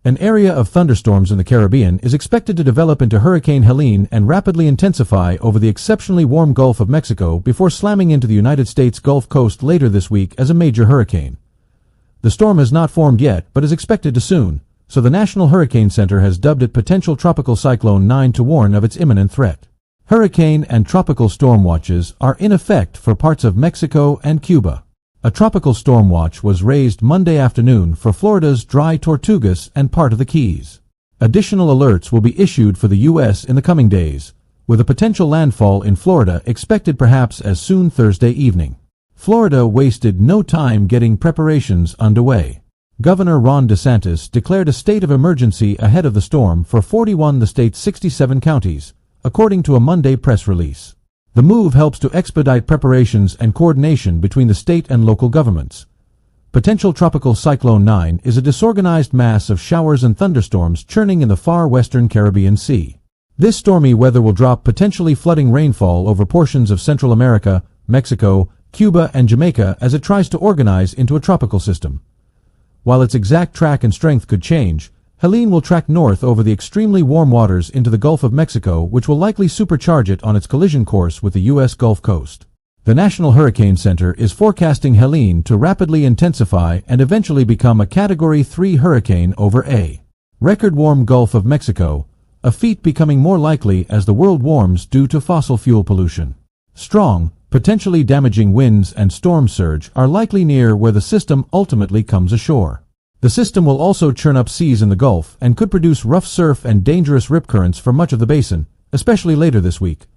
An area of thunderstorms in the Caribbean is expected to develop into Hurricane Helene and rapidly intensify over the exceptionally warm Gulf of Mexico before slamming into the United States Gulf Coast later this week as a major hurricane. The storm has not formed yet but is expected to soon, so the National Hurricane Center has dubbed it potential Tropical Cyclone 9 to warn of its imminent threat. Hurricane and tropical storm watches are in effect for parts of Mexico and Cuba. A tropical storm watch was raised Monday afternoon for Florida's dry Tortugas and part of the Keys. Additional alerts will be issued for the U.S. in the coming days, with a potential landfall in Florida expected perhaps as soon Thursday evening. Florida wasted no time getting preparations underway. Governor Ron DeSantis declared a state of emergency ahead of the storm for 41 of the state's 67 counties, according to a Monday press release. The move helps to expedite preparations and coordination between the state and local governments. Potential Tropical Cyclone 9 is a disorganized mass of showers and thunderstorms churning in the far western Caribbean Sea. This stormy weather will drop potentially flooding rainfall over portions of Central America, Mexico, Cuba, and Jamaica as it tries to organize into a tropical system. While its exact track and strength could change, Helene will track north over the extremely warm waters into the Gulf of Mexico, which will likely supercharge it on its collision course with the U.S. Gulf Coast. The National Hurricane Center is forecasting Helene to rapidly intensify and eventually become a Category 3 hurricane over a record-warm Gulf of Mexico, a feat becoming more likely as the world warms due to fossil fuel pollution. Strong, potentially damaging winds and storm surge are likely near where the system ultimately comes ashore. The system will also churn up seas in the Gulf and could produce rough surf and dangerous rip currents for much of the basin, especially later this week.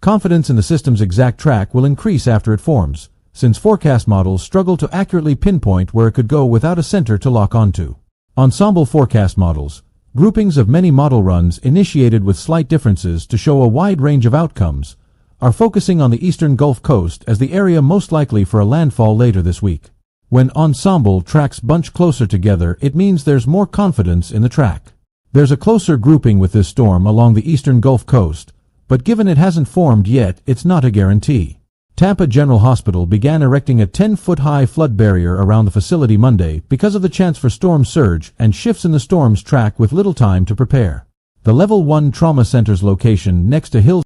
Confidence in the system's exact track will increase after it forms, since forecast models struggle to accurately pinpoint where it could go without a center to lock onto. Ensemble forecast models, groupings of many model runs initiated with slight differences to show a wide range of outcomes, are focusing on the eastern Gulf Coast as the area most likely for a landfall later this week. When ensemble tracks bunch closer together, it means there's more confidence in the track. There's a closer grouping with this storm along the eastern Gulf Coast, but given it hasn't formed yet, it's not a guarantee. Tampa General Hospital began erecting a 10-foot-high flood barrier around the facility Monday because of the chance for storm surge and shifts in the storm's track with little time to prepare. The Level 1 Trauma Center's location next to Hills